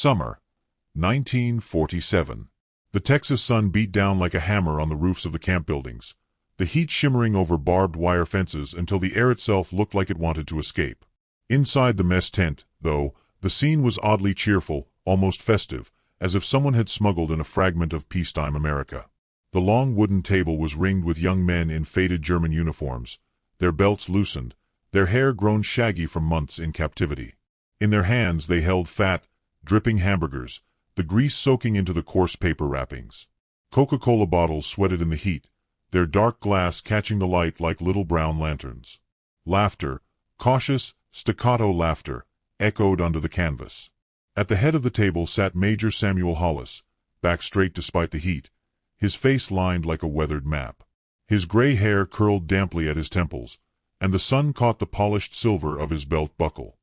Summer, 1947. The Texas sun beat down like a hammer on the roofs of the camp buildings, the heat shimmering over barbed wire fences until the air itself looked like it wanted to escape. Inside the mess tent, though, the scene was oddly cheerful, almost festive, as if someone had smuggled in a fragment of peacetime America. The long wooden table was ringed with young men in faded German uniforms, their belts loosened, their hair grown shaggy from months in captivity. In their hands they held fat, dripping hamburgers, the grease soaking into the coarse paper wrappings. Coca-Cola bottles sweated in the heat, their dark glass catching the light like little brown lanterns. Laughter, cautious, staccato laughter, echoed under the canvas. At the head of the table sat Major Samuel Hollis, back straight despite the heat, his face lined like a weathered map. His gray hair curled damply at his temples, and the sun caught the polished silver of his belt buckle.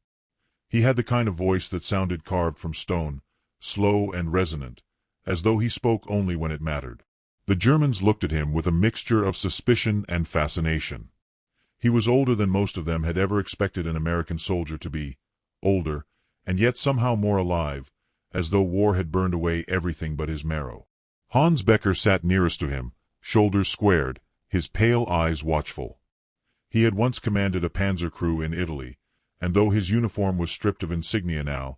He had the kind of voice that sounded carved from stone, slow and resonant, as though he spoke only when it mattered. The Germans looked at him with a mixture of suspicion and fascination. He was older than most of them had ever expected an American soldier to be, older, and yet somehow more alive, as though war had burned away everything but his marrow. Hans Becker sat nearest to him, shoulders squared, his pale eyes watchful. He had once commanded a panzer crew in Italy, and though his uniform was stripped of insignia now,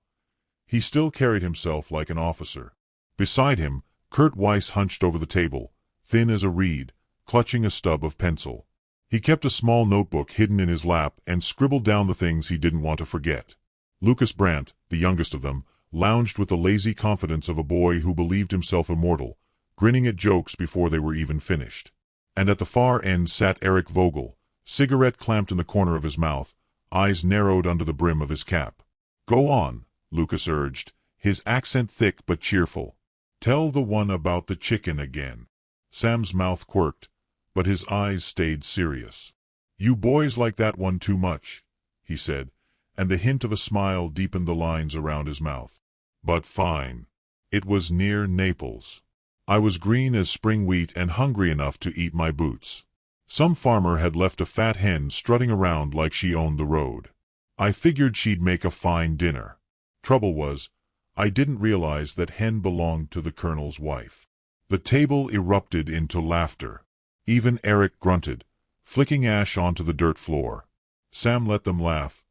he still carried himself like an officer. Beside him, Kurt Weiss hunched over the table, thin as a reed, clutching a stub of pencil. He kept a small notebook hidden in his lap and scribbled down the things he didn't want to forget. Lucas Brandt, the youngest of them, lounged with the lazy confidence of a boy who believed himself immortal, grinning at jokes before they were even finished. And at the far end sat Eric Vogel, cigarette clamped in the corner of his mouth, eyes narrowed under the brim of his cap. "Go on," Lucas urged, his accent thick but cheerful. "Tell the one about the chicken again." Sam's mouth quirked, but his eyes stayed serious. "You boys like that one too much," he said, and the hint of a smile deepened the lines around his mouth. "But fine. It was near Naples. I was green as spring wheat and hungry enough to eat my boots. Some farmer had left a fat hen strutting around like she owned the road. I figured she'd make a fine dinner. Trouble was, I didn't realize that hen belonged to the colonel's wife." The table erupted into laughter. Even Eric grunted, flicking ash onto the dirt floor. Sam let them laugh,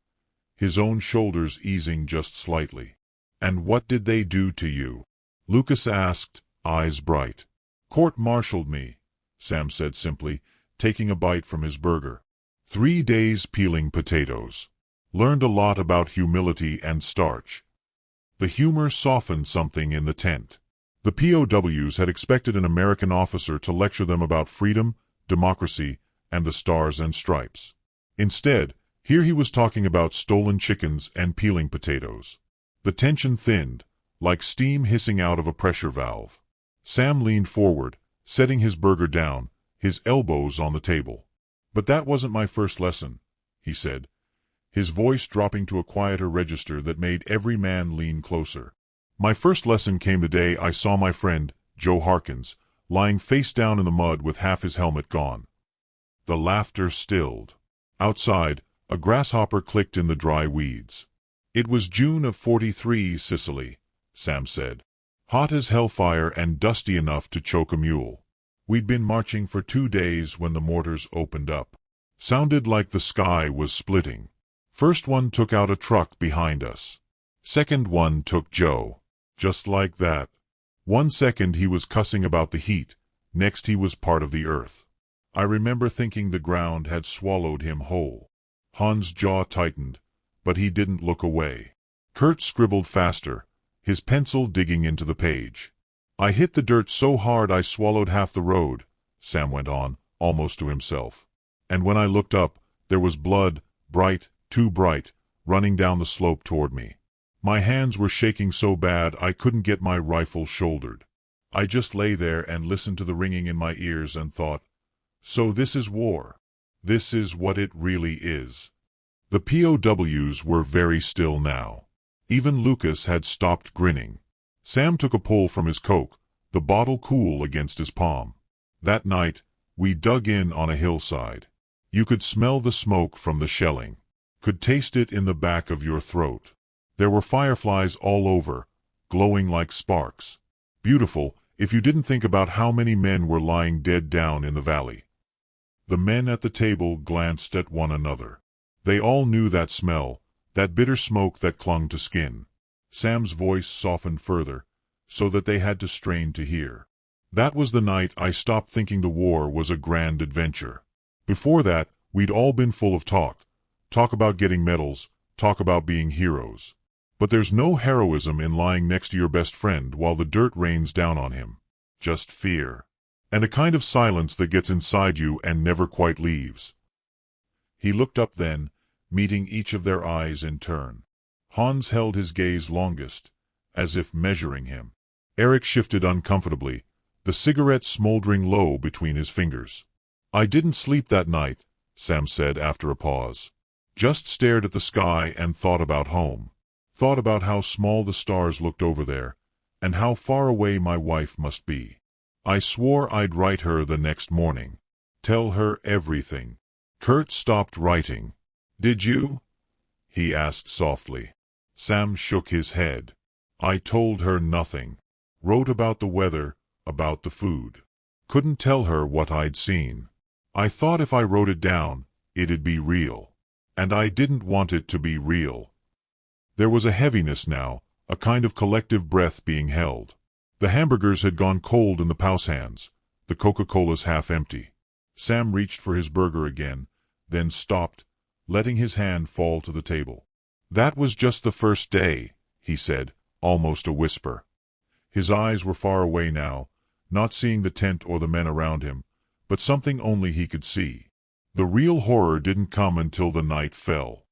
his own shoulders easing just slightly. "And what did they do to you?" Lucas asked, eyes bright. "Court-martialed me," Sam said simply, taking a bite from his burger. 3 days peeling potatoes. Learned a lot about humility and starch. The humor softened something in the tent. The POWs had expected an American officer to lecture them about freedom, democracy, and the stars and stripes. Instead, here he was talking about stolen chickens and peeling potatoes. The tension thinned, like steam hissing out of a pressure valve. Sam leaned forward, setting his burger down, his elbows on the table. "But that wasn't my first lesson," he said, his voice dropping to a quieter register that made every man lean closer. "My first lesson came the day I saw my friend, Joe Harkins, lying face down in the mud with half his helmet gone." The laughter stilled. Outside, a grasshopper clicked in the dry weeds. "It was June of '43, Sicily," Sam said. "Hot as hellfire and dusty enough to choke a mule. We'd been marching for 2 days when the mortars opened up. Sounded like the sky was splitting. First one took out a truck behind us. Second one took Joe. Just like that. 1 second he was cussing about the heat, next he was part of the earth. I remember thinking the ground had swallowed him whole." Hans' jaw tightened, but he didn't look away. Kurt scribbled faster, his pencil digging into the page. "I hit the dirt so hard I swallowed half the road," Sam went on, almost to himself. "And when I looked up, there was blood, bright, too bright, running down the slope toward me. My hands were shaking so bad I couldn't get my rifle shouldered. I just lay there and listened to the ringing in my ears and thought, so this is war. This is what it really is." The POWs were very still now. Even Lucas had stopped grinning. Sam took a pull from his Coke, the bottle cool against his palm. "That night, we dug in on a hillside. You could smell the smoke from the shelling. Could taste it in the back of your throat. There were fireflies all over, glowing like sparks. Beautiful, if you didn't think about how many men were lying dead down in the valley. The men at the table glanced at one another. They all knew that smell, that bitter smoke that clung to skin. Sam's voice softened further, so that they had to strain to hear. That was the night I stopped thinking the war was a grand adventure. Before that, we'd all been full of talk. Talk about getting medals, talk about being heroes. But there's no heroism in lying next to your best friend while the dirt rains down on him. Just fear. And a kind of silence that gets inside you and never quite leaves. He looked up then, meeting each of their eyes in turn. Hans held his gaze longest, as if measuring him. Eric shifted uncomfortably, the cigarette smoldering low between his fingers. I didn't sleep that night, Sam said after a pause. Just stared at the sky and thought about home. Thought about how small the stars looked over there, and how far away my wife must be. I swore I'd write her the next morning. Tell her everything. Kurt stopped writing. Did you? He asked softly. Sam shook his head. I told her nothing. Wrote about the weather, about the food. Couldn't tell her what I'd seen. I thought if I wrote it down, it'd be real. And I didn't want it to be real. There was a heaviness now, a kind of collective breath being held. The hamburgers had gone cold in the POWs' hands, the Coca-Cola's half empty. Sam reached for his burger again, then stopped, letting his hand fall to the table. That was just the first day, he said, almost a whisper. His eyes were far away now, not seeing the tent or the men around him, but something only he could see. The real horror didn't come until the night fell.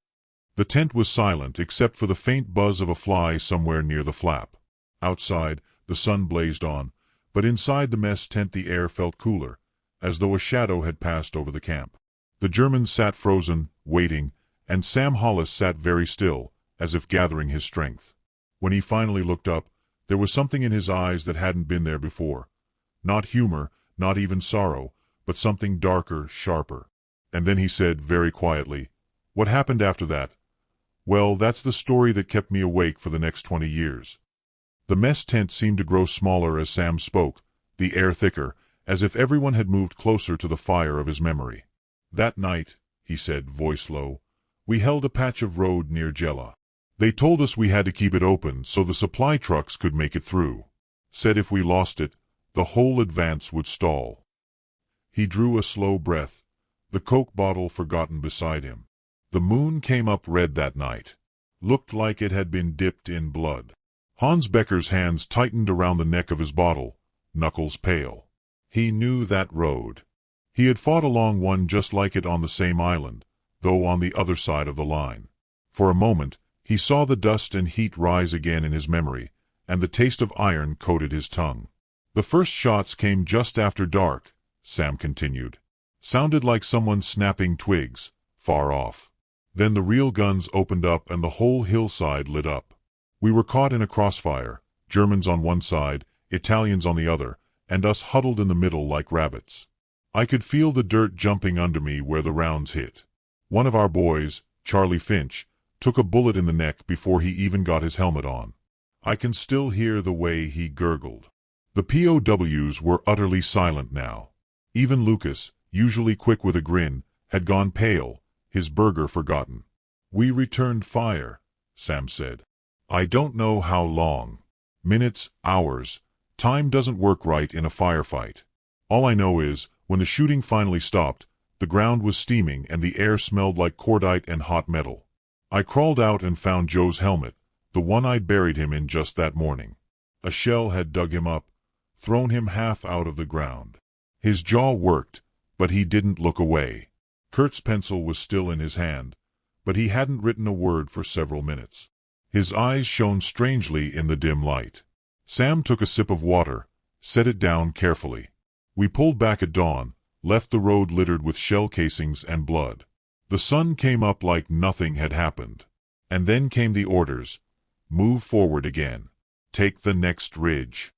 The tent was silent except for the faint buzz of a fly somewhere near the flap. Outside, the sun blazed on, but inside the mess tent the air felt cooler, as though a shadow had passed over the camp. The Germans sat frozen, waiting, and Sam Hollis sat very still, as if gathering his strength. When he finally looked up, there was something in his eyes that hadn't been there before. Not humor, not even sorrow, but something darker, sharper. And then he said very quietly, "What happened after that? Well, that's the story that kept me awake for the next 20 years. The mess tent seemed to grow smaller as Sam spoke, the air thicker, as if everyone had moved closer to the fire of his memory. That night, he said, voice low, we held a patch of road near Jella. They told us we had to keep it open so the supply trucks could make it through. Said if we lost it, the whole advance would stall." He drew a slow breath, the Coke bottle forgotten beside him. The moon came up red that night. Looked like it had been dipped in blood. Hans Becker's hands tightened around the neck of his bottle, knuckles pale. He knew that road. He had fought along one just like it on the same island, though on the other side of the line. For a moment, he saw the dust and heat rise again in his memory, and the taste of iron coated his tongue. The first shots came just after dark, Sam continued. Sounded like someone snapping twigs, far off. Then the real guns opened up and the whole hillside lit up. We were caught in a crossfire, Germans on one side, Italians on the other, and us huddled in the middle like rabbits. I could feel the dirt jumping under me where the rounds hit. One of our boys, Charlie Finch, took a bullet in the neck before he even got his helmet on. I can still hear the way he gurgled. The POWs were utterly silent now. Even Lucas, usually quick with a grin, had gone pale, his burger forgotten. We returned fire, Sam said. I don't know how long. Minutes, hours. Time doesn't work right in a firefight. All I know is, when the shooting finally stopped, the ground was steaming and the air smelled like cordite and hot metal. I crawled out and found Joe's helmet, the one I'd buried him in just that morning. A shell had dug him up, thrown him half out of the ground. His jaw worked, but he didn't look away. Kurt's pencil was still in his hand, but he hadn't written a word for several minutes. His eyes shone strangely in the dim light. Sam took a sip of water, set it down carefully. We pulled back at dawn, left the road littered with shell casings and blood. The sun came up like nothing had happened. And then came the orders. Move forward again. Take the next ridge.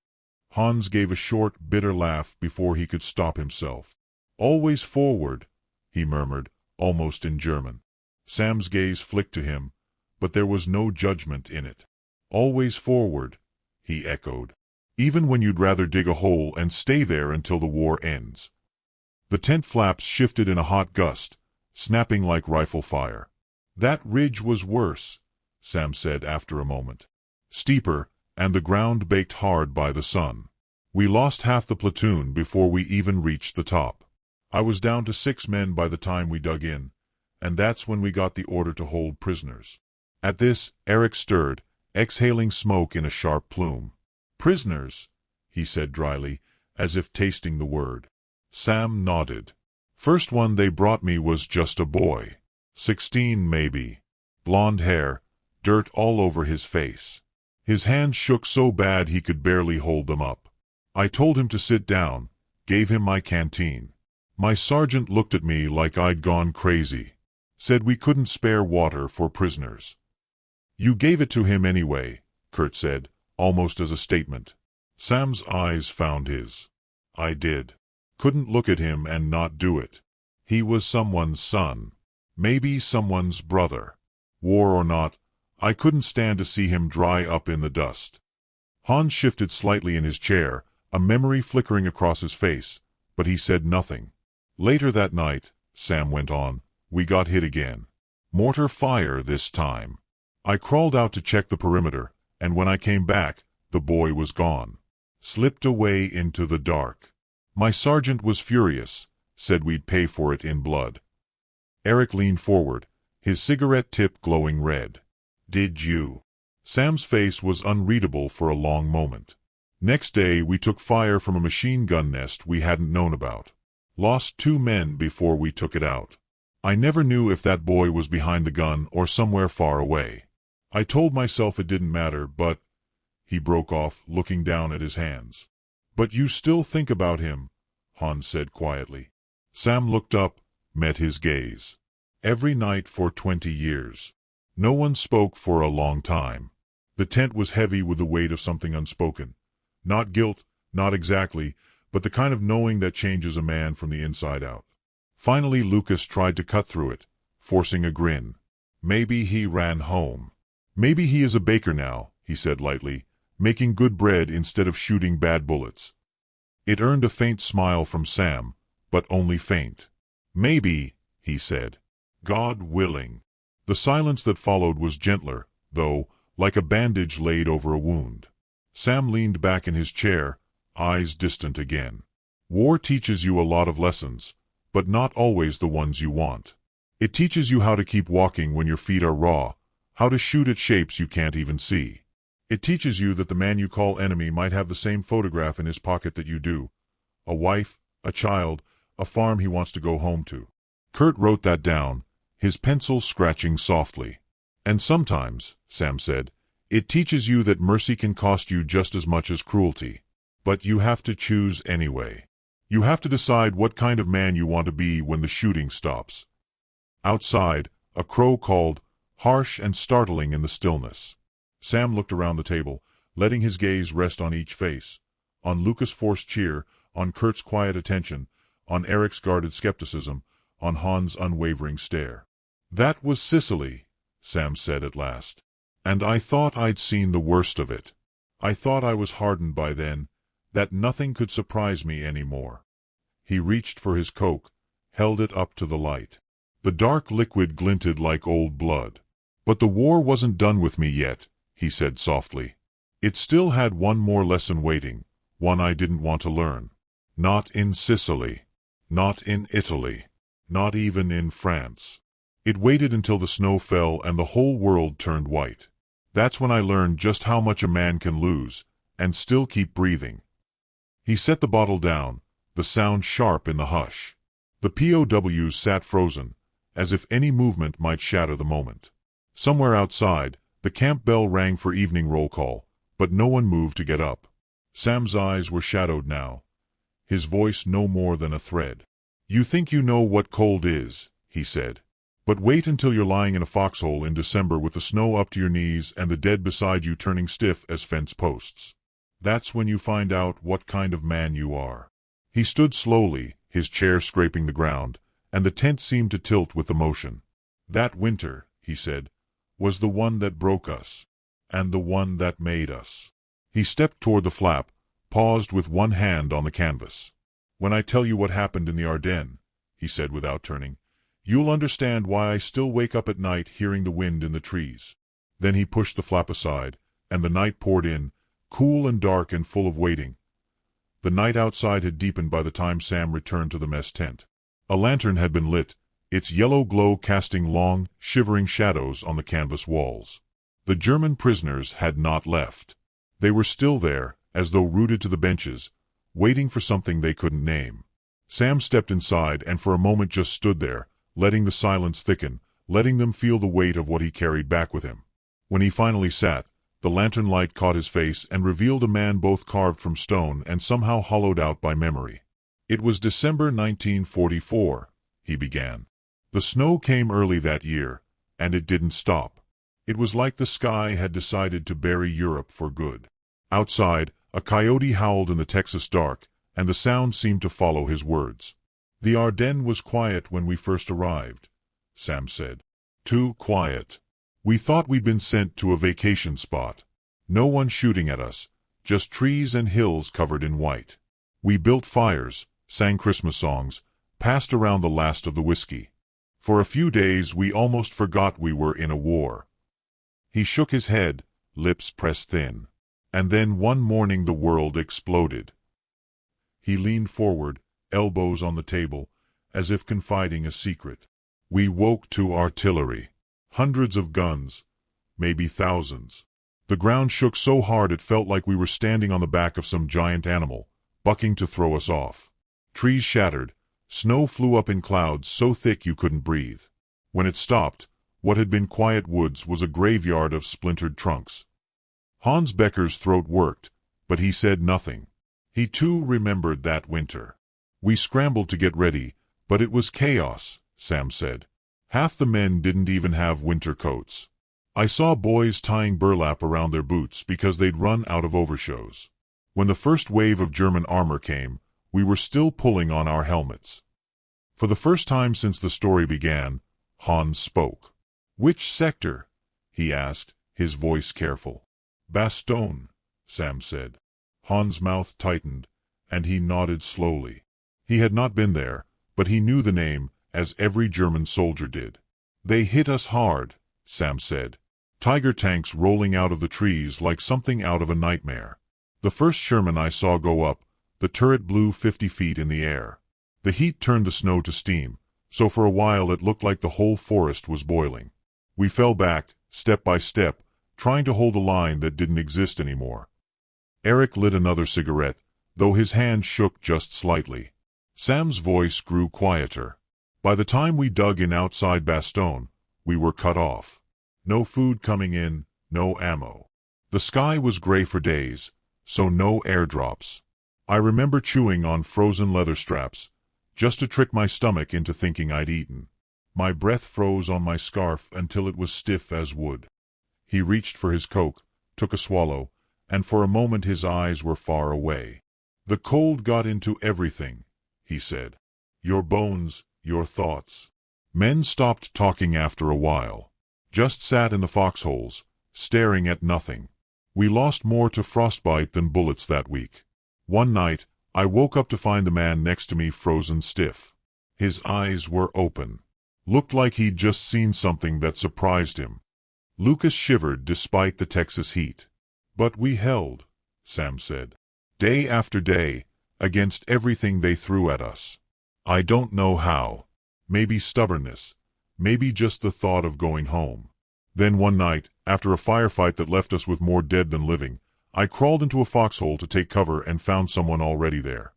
Hans gave a short, bitter laugh before he could stop himself. Always forward, he murmured, almost in German. Sam's gaze flicked to him, but there was no judgment in it. Always forward, he echoed. Even when you'd rather dig a hole and stay there until the war ends. The tent flaps shifted in a hot gust, snapping like rifle fire. That ridge was worse, Sam said after a moment. Steeper, and the ground baked hard by the sun. We lost half the platoon before we even reached the top. I was down to 6 men by the time we dug in, and that's when we got the order to hold prisoners. At this, Eric stirred, exhaling smoke in a sharp plume. Prisoners, he said dryly, as if tasting the word. Sam nodded. First one they brought me was just a boy. 16 maybe. Blonde hair, dirt all over his face. His hands shook so bad he could barely hold them up. I told him to sit down, gave him my canteen. My sergeant looked at me like I'd gone crazy. Said we couldn't spare water for prisoners. You gave it to him anyway, Kurt said, almost as a statement. Sam's eyes found his. I did. Couldn't look at him and not do it. He was someone's son. Maybe someone's brother. War or not, I couldn't stand to see him dry up in the dust. Hans shifted slightly in his chair, a memory flickering across his face, but he said nothing. Later that night, Sam went on, we got hit again. Mortar fire this time. I crawled out to check the perimeter, and when I came back, the boy was gone. Slipped away into the dark. My sergeant was furious, said we'd pay for it in blood. Eric leaned forward, his cigarette tip glowing red. Did you? Sam's face was unreadable for a long moment. Next day we took fire from a machine gun nest we hadn't known about. Lost 2 men before we took it out. I never knew if that boy was behind the gun or somewhere far away. I told myself it didn't matter, but... He broke off, looking down at his hands. But you still think about him, Hans said quietly. Sam looked up, met his gaze. Every night for 20 years. No one spoke for a long time. The tent was heavy with the weight of something unspoken. Not guilt, not exactly, but the kind of knowing that changes a man from the inside out. Finally Lucas tried to cut through it, forcing a grin. Maybe he ran home. Maybe he is a baker now, he said lightly, making good bread instead of shooting bad bullets. It earned a faint smile from Sam, but only faint. Maybe, he said. God willing. The silence that followed was gentler, though, like a bandage laid over a wound. Sam leaned back in his chair, eyes distant again. War teaches you a lot of lessons, but not always the ones you want. It teaches you how to keep walking when your feet are raw, how to shoot at shapes you can't even see. It teaches you that the man you call enemy might have the same photograph in his pocket that you do. A wife, a child, a farm he wants to go home to. Kurt wrote that down, his pencil scratching softly. And sometimes, Sam said, it teaches you that mercy can cost you just as much as cruelty. But you have to choose anyway. You have to decide what kind of man you want to be when the shooting stops. Outside, a crow called, harsh and startling in the stillness. Sam looked around the table, letting his gaze rest on each face, on Lucas' forced cheer, on Kurt's quiet attention, on Eric's guarded skepticism, on Hans' unwavering stare. That was Sicily, Sam said at last. And I thought I'd seen the worst of it. I thought I was hardened by then, that nothing could surprise me anymore. He reached for his Coke, held it up to the light. The dark liquid glinted like old blood. But the war wasn't done with me yet, he said softly. It still had one more lesson waiting, one I didn't want to learn. Not in Sicily. Not in Italy. Not even in France. It waited until the snow fell and the whole world turned white. That's when I learned just how much a man can lose, and still keep breathing. He set the bottle down, the sound sharp in the hush. The POWs sat frozen, as if any movement might shatter the moment. Somewhere outside, the camp bell rang for evening roll call, but no one moved to get up. Sam's eyes were shadowed now, his voice no more than a thread. You think you know what cold is, he said. But wait until you're lying in a foxhole in December with the snow up to your knees and the dead beside you turning stiff as fence posts. That's when you find out what kind of man you are. He stood slowly, his chair scraping the ground, and the tent seemed to tilt with the motion. That winter, he said, was the one that broke us, and the one that made us. He stepped toward the flap, paused with one hand on the canvas. "When I tell you what happened in the Ardennes," he said without turning, "you'll understand why I still wake up at night hearing the wind in the trees." Then he pushed the flap aside, and the night poured in, cool and dark and full of waiting. The night outside had deepened by the time Sam returned to the mess tent. A lantern had been lit, its yellow glow casting long, shivering shadows on the canvas walls. The German prisoners had not left. They were still there, as though rooted to the benches, waiting for something they couldn't name. Sam stepped inside and for a moment just stood there, letting the silence thicken, letting them feel the weight of what he carried back with him. When he finally sat, the lantern light caught his face and revealed a man both carved from stone and somehow hollowed out by memory. "It was December 1944, he began. "The snow came early that year, and it didn't stop. It was like the sky had decided to bury Europe for good. Outside, a coyote howled in the Texas dark, and the sound seemed to follow his words. The Ardennes was quiet when we first arrived," Sam said. "Too quiet. We thought we'd been sent to a vacation spot. No one shooting at us, just trees and hills covered in white. We built fires, sang Christmas songs, passed around the last of the whiskey. For a few days we almost forgot we were in a war." He shook his head, lips pressed thin. "And then one morning the world exploded." He leaned forward, elbows on the table, as if confiding a secret. "We woke to artillery. Hundreds of guns, maybe thousands. The ground shook so hard it felt like we were standing on the back of some giant animal, bucking to throw us off. Trees shattered, snow flew up in clouds so thick you couldn't breathe. When it stopped, what had been quiet woods was a graveyard of splintered trunks." Hans Becker's throat worked, but he said nothing. He too remembered that winter. "We scrambled to get ready, but it was chaos," Sam said. "Half the men didn't even have winter coats. I saw boys tying burlap around their boots because they'd run out of overshoes. When the first wave of German armor came, we were still pulling on our helmets." For the first time since the story began, Hans spoke. "Which sector?" he asked, his voice careful. "Bastogne," Sam said. Hans' mouth tightened, and he nodded slowly. He had not been there, but he knew the name, as every German soldier did. "They hit us hard," Sam said. "Tiger tanks rolling out of the trees like something out of a nightmare. The first Sherman I saw go up, the turret blew 50 feet in the air. The heat turned the snow to steam, so for a while it looked like the whole forest was boiling. We fell back, step by step, trying to hold a line that didn't exist anymore." Eric lit another cigarette, though his hand shook just slightly. Sam's voice grew quieter. "By the time we dug in outside Bastogne, we were cut off. No food coming in, no ammo. The sky was gray for days, so no airdrops. I remember chewing on frozen leather straps, just to trick my stomach into thinking I'd eaten. My breath froze on my scarf until it was stiff as wood." He reached for his Coke, took a swallow, and for a moment his eyes were far away. "The cold got into everything," he said. "Your bones, your thoughts." Men stopped talking after a while. Just sat in the foxholes, staring at nothing. We lost more to frostbite than bullets that week. One night, I woke up to find the man next to me frozen stiff. His eyes were open. Looked like he'd just seen something that surprised him. Lucas shivered despite the Texas heat. "But we held," Sam said. "Day after day, against everything they threw at us. I don't know how. Maybe stubbornness. Maybe just the thought of going home. Then one night, after a firefight that left us with more dead than living, I crawled into a foxhole to take cover and found someone already there."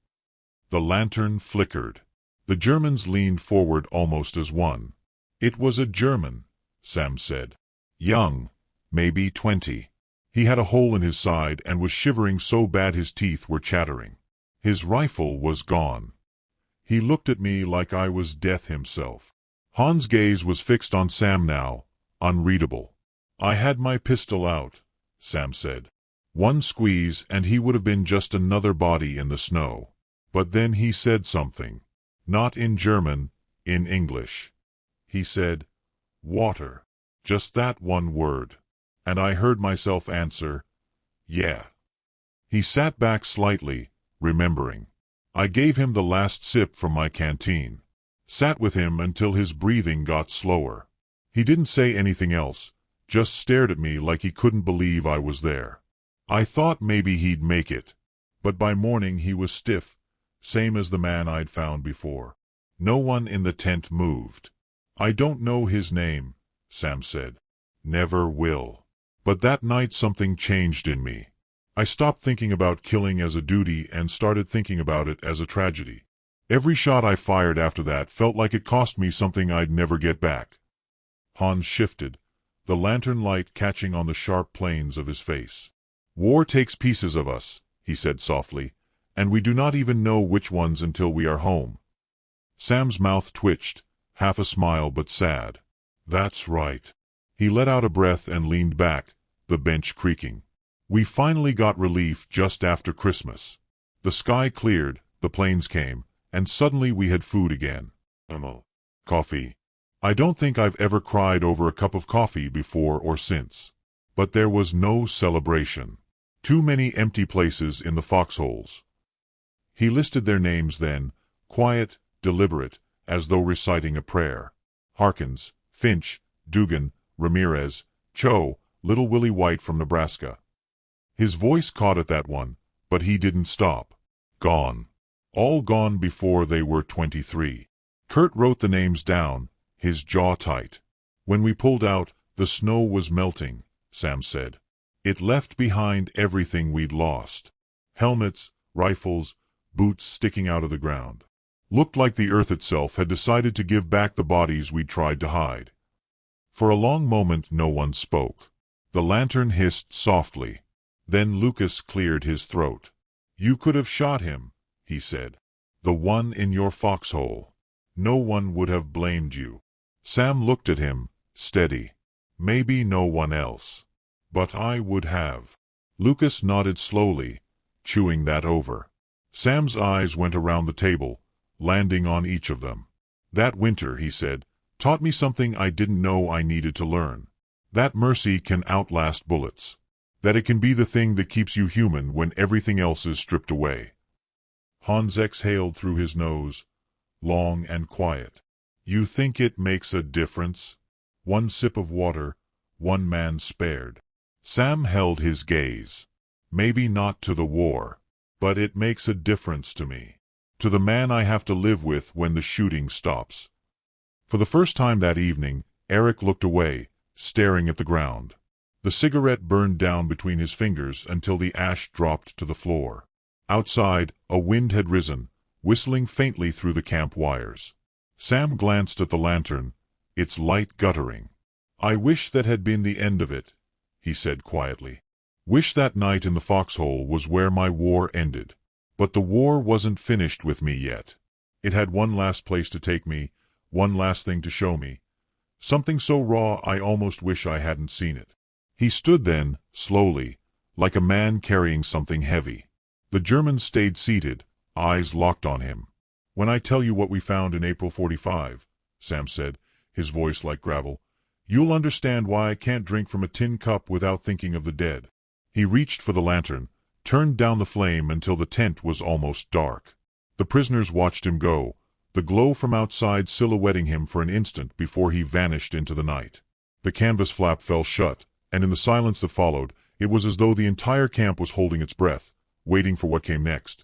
The lantern flickered. The Germans leaned forward almost as one. "It was a German," Sam said. "Young, maybe 20. He had a hole in his side and was shivering so bad his teeth were chattering. His rifle was gone. He looked at me like I was death himself." Hans' gaze was fixed on Sam now, unreadable. "I had my pistol out," Sam said. "One squeeze and he would have been just another body in the snow. But then he said something. Not in German, in English. He said, 'Water.' Just that one word. And I heard myself answer, 'Yeah.'" He sat back slightly, remembering. I gave him the last sip from my canteen. Sat with him until his breathing got slower. He didn't say anything else, just stared at me like he couldn't believe I was there. I thought maybe he'd make it. But by morning he was stiff, same as the man I'd found before. No one in the tent moved. I don't know his name, Sam said. Never will. But that night something changed in me. I stopped thinking about killing as a duty and started thinking about it as a tragedy. Every shot I fired after that felt like it cost me something I'd never get back. Hans shifted, the lantern light catching on the sharp planes of his face. War takes pieces of us, he said softly, and we do not even know which ones until we are home. Sam's mouth twitched, half a smile but sad. That's right. He let out a breath and leaned back, the bench creaking. We finally got relief just after Christmas. The sky cleared, the planes came, and suddenly we had food again. Coffee. I don't think I've ever cried over a cup of coffee before or since. But there was no celebration. Too many empty places in the foxholes. He listed their names then, quiet, deliberate, as though reciting a prayer. Harkins, Finch, Dugan, Ramirez, Cho, little Willie White from Nebraska. His voice caught at that one, but he didn't stop. Gone. All gone before they were 23. Kurt wrote the names down, his jaw tight. When we pulled out, the snow was melting, Sam said. It left behind everything we'd lost. Helmets, rifles, boots sticking out of the ground. Looked like the earth itself had decided to give back the bodies we'd tried to hide. For a long moment no one spoke. The lantern hissed softly. Then Lucas cleared his throat. You could have shot him, he said. The one in your foxhole. No one would have blamed you. Sam looked at him, steady. Maybe no one else. But I would have. Lucas nodded slowly, chewing that over. Sam's eyes went around the table, landing on each of them. That winter, he said, taught me something I didn't know I needed to learn. That mercy can outlast bullets. That it can be the thing that keeps you human when everything else is stripped away. Hans exhaled through his nose, long and quiet. You think it makes a difference? One sip of water, one man spared. Sam held his gaze. Maybe not to the war, but it makes a difference to me. To the man I have to live with when the shooting stops. For the first time that evening, Eric looked away, staring at the ground. The cigarette burned down between his fingers until the ash dropped to the floor. Outside, a wind had risen, whistling faintly through the camp wires. Sam glanced at the lantern, its light guttering. I wish that had been the end of it, he said quietly. Wish that night in the foxhole was where my war ended. But the war wasn't finished with me yet. It had one last place to take me, one last thing to show me. Something so raw I almost wish I hadn't seen it. He stood then, slowly, like a man carrying something heavy. The Germans stayed seated, eyes locked on him. When I tell you what we found in April 45, Sam said, his voice like gravel, you'll understand why I can't drink from a tin cup without thinking of the dead. He reached for the lantern, turned down the flame until the tent was almost dark. The prisoners watched him go, the glow from outside silhouetting him for an instant before he vanished into the night. The canvas flap fell shut, and in the silence that followed, it was as though the entire camp was holding its breath, waiting for what came next.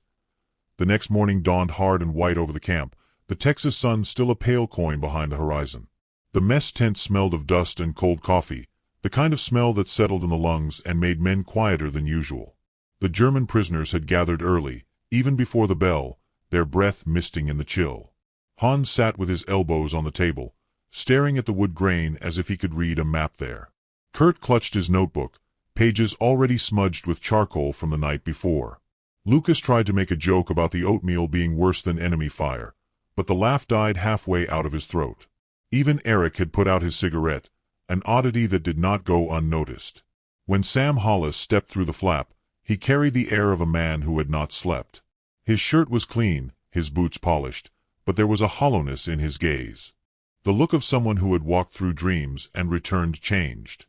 The next morning dawned hard and white over the camp, the Texas sun still a pale coin behind the horizon. The mess tent smelled of dust and cold coffee, the kind of smell that settled in the lungs and made men quieter than usual. The German prisoners had gathered early, even before the bell, their breath misting in the chill. Hans sat with his elbows on the table, staring at the wood grain as if he could read a map there. Kurt clutched his notebook, pages already smudged with charcoal from the night before. Lucas tried to make a joke about the oatmeal being worse than enemy fire, but the laugh died halfway out of his throat. Even Eric had put out his cigarette, an oddity that did not go unnoticed. When Sam Hollis stepped through the flap, he carried the air of a man who had not slept. His shirt was clean, his boots polished, but there was a hollowness in his gaze. The look of someone who had walked through dreams and returned changed.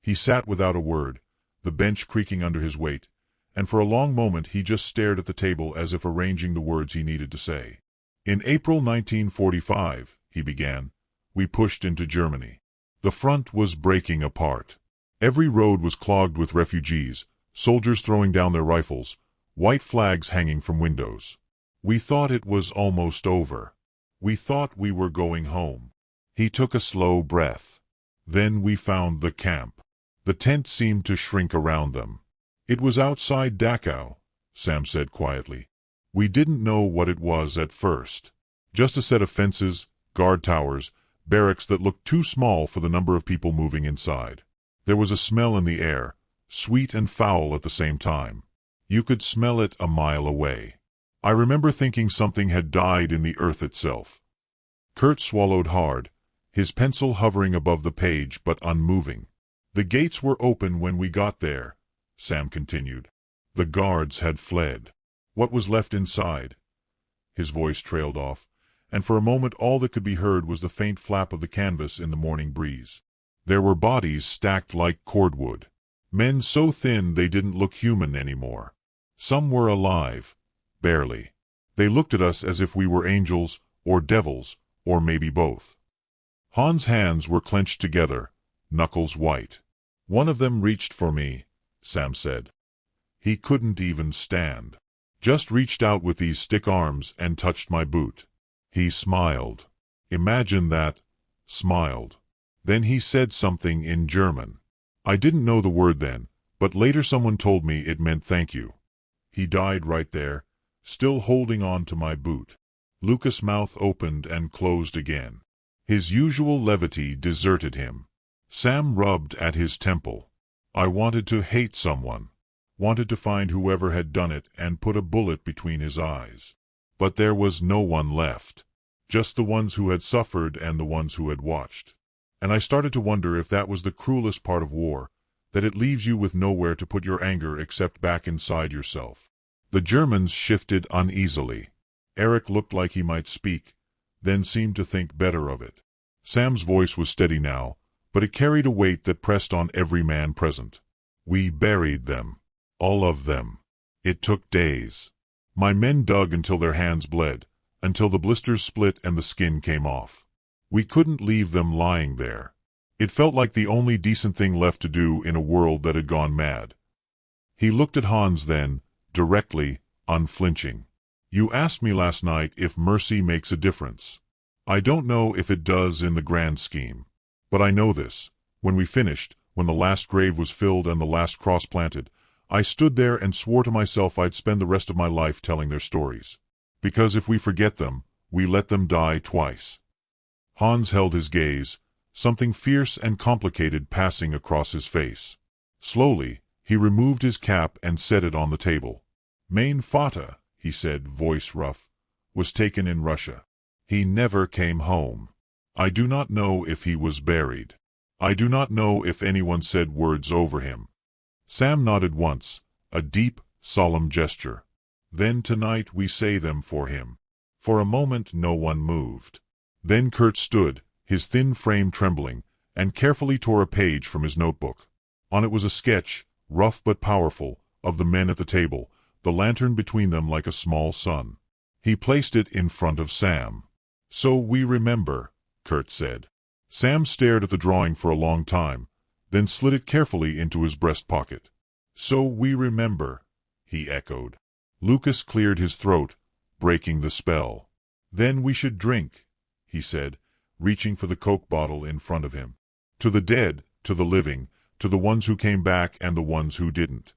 He sat without a word, the bench creaking under his weight, and for a long moment he just stared at the table as if arranging the words he needed to say. In April 1945, he began, we pushed into Germany. The front was breaking apart. Every road was clogged with refugees, soldiers throwing down their rifles, white flags hanging from windows. We thought it was almost over. We thought we were going home. He took a slow breath. Then we found the camp. The tent seemed to shrink around them. It was outside Dachau, Sam said quietly. We didn't know what it was at first. Just a set of fences, guard towers, barracks that looked too small for the number of people moving inside. There was a smell in the air, sweet and foul at the same time. You could smell it a mile away. I remember thinking something had died in the earth itself. Kurt swallowed hard, his pencil hovering above the page but unmoving. The gates were open when we got there, Sam continued. The guards had fled. What was left inside? His voice trailed off, and for a moment all that could be heard was the faint flap of the canvas in the morning breeze. There were bodies stacked like cordwood. Men so thin they didn't look human anymore. Some were alive, barely. They looked at us as if we were angels, or devils, or maybe both. Hans' hands were clenched together, knuckles white. One of them reached for me, Sam said. He couldn't even stand. Just reached out with these stick arms and touched my boot. He smiled. Imagine that, smiled. Then he said something in German. I didn't know the word then, but later someone told me it meant thank you. He died right there, still holding on to my boot. Lucas' mouth opened and closed again. His usual levity deserted him. Sam rubbed at his temple. I wanted to hate someone. Wanted to find whoever had done it and put a bullet between his eyes. But there was no one left. Just the ones who had suffered and the ones who had watched. And I started to wonder if that was the cruelest part of war, that it leaves you with nowhere to put your anger except back inside yourself. The Germans shifted uneasily. Eric looked like he might speak, then seemed to think better of it. Sam's voice was steady now, but it carried a weight that pressed on every man present. We buried them. All of them. It took days. My men dug until their hands bled, until the blisters split and the skin came off. We couldn't leave them lying there. It felt like the only decent thing left to do in a world that had gone mad. He looked at Hans then, directly, unflinching. You asked me last night if mercy makes a difference. I don't know if it does in the grand scheme. But I know this. When we finished, when the last grave was filled and the last cross planted, I stood there and swore to myself I'd spend the rest of my life telling their stories. Because if we forget them, we let them die twice. Hans held his gaze, something fierce and complicated passing across his face. Slowly, he removed his cap and set it on the table. Mein Vater, he said, voice rough, was taken in Russia. He never came home. I do not know if he was buried. I do not know if anyone said words over him. Sam nodded once, a deep, solemn gesture. Then tonight we say them for him. For a moment no one moved. Then Kurt stood, his thin frame trembling, and carefully tore a page from his notebook. On it was a sketch, rough but powerful, of the men at the table, the lantern between them like a small sun. He placed it in front of Sam. So we remember, Kurt said. Sam stared at the drawing for a long time, then slid it carefully into his breast pocket. So we remember, he echoed. Lucas cleared his throat, breaking the spell. Then we should drink, he said, reaching for the Coke bottle in front of him. To the dead, to the living, to the ones who came back and the ones who didn't.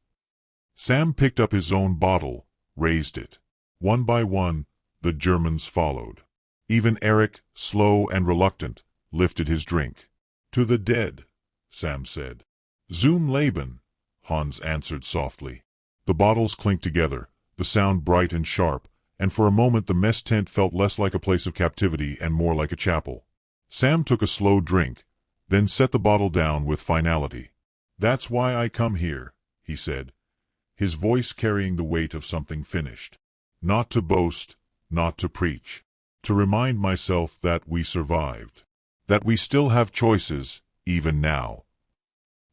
Sam picked up his own bottle, raised it. One by one, the Germans followed. Even Eric, slow and reluctant, lifted his drink. To the dead, Sam said. Zum Leben, Hans answered softly. The bottles clinked together, the sound bright and sharp, and for a moment the mess tent felt less like a place of captivity and more like a chapel. Sam took a slow drink, then set the bottle down with finality. That's why I come here, he said, his voice carrying the weight of something finished. Not to boast, not to preach. To remind myself that we survived. That we still have choices, even now.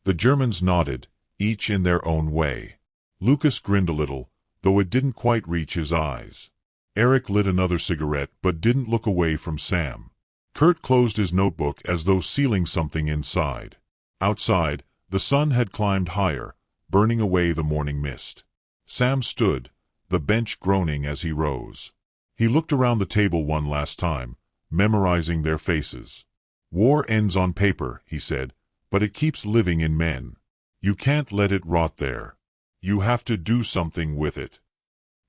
The Germans nodded, each in their own way. Lucas grinned a little, though it didn't quite reach his eyes. Eric lit another cigarette but didn't look away from Sam. Kurt closed his notebook as though sealing something inside. Outside, the sun had climbed higher, burning away the morning mist. Sam stood, the bench groaning as he rose. He looked around the table one last time, memorizing their faces. War ends on paper, he said, but it keeps living in men. You can't let it rot there. You have to do something with it.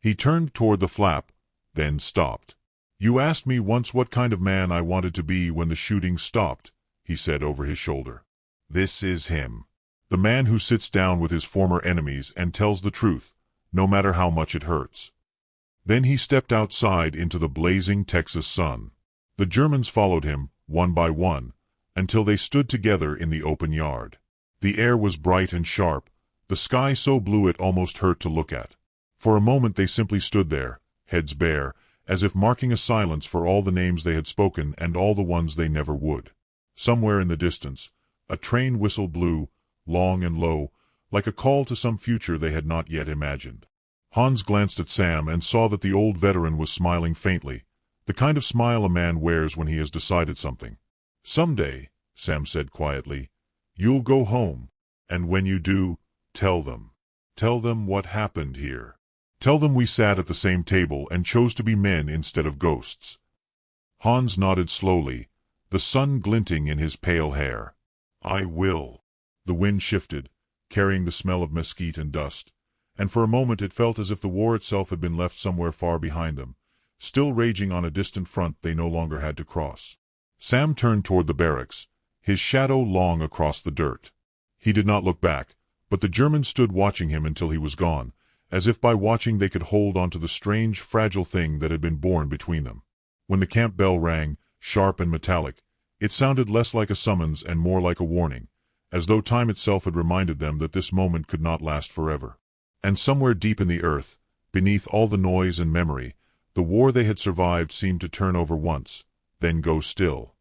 He turned toward the flap, then stopped. You asked me once what kind of man I wanted to be when the shooting stopped, he said over his shoulder. This is him. The man who sits down with his former enemies and tells the truth, no matter how much it hurts. Then he stepped outside into the blazing Texas sun. The Germans followed him, one by one, until they stood together in the open yard. The air was bright and sharp, the sky so blue it almost hurt to look at. For a moment they simply stood there, heads bare, as if marking a silence for all the names they had spoken and all the ones they never would. Somewhere in the distance, a train whistle blew, long and low, like a call to some future they had not yet imagined. Hans glanced at Sam and saw that the old veteran was smiling faintly, the kind of smile a man wears when he has decided something. Someday, Sam said quietly, you'll go home, and when you do, tell them. Tell them what happened here. Tell them we sat at the same table and chose to be men instead of ghosts. Hans nodded slowly, the sun glinting in his pale hair. I will. The wind shifted, carrying the smell of mesquite and dust, and for a moment it felt as if the war itself had been left somewhere far behind them, still raging on a distant front they no longer had to cross. Sam turned toward the barracks, his shadow long across the dirt. He did not look back, but the Germans stood watching him until he was gone, as if by watching they could hold onto the strange, fragile thing that had been born between them. When the camp bell rang, sharp and metallic, it sounded less like a summons and more like a warning, as though time itself had reminded them that this moment could not last forever. And somewhere deep in the earth, beneath all the noise and memory, the war they had survived seemed to turn over once, then go still.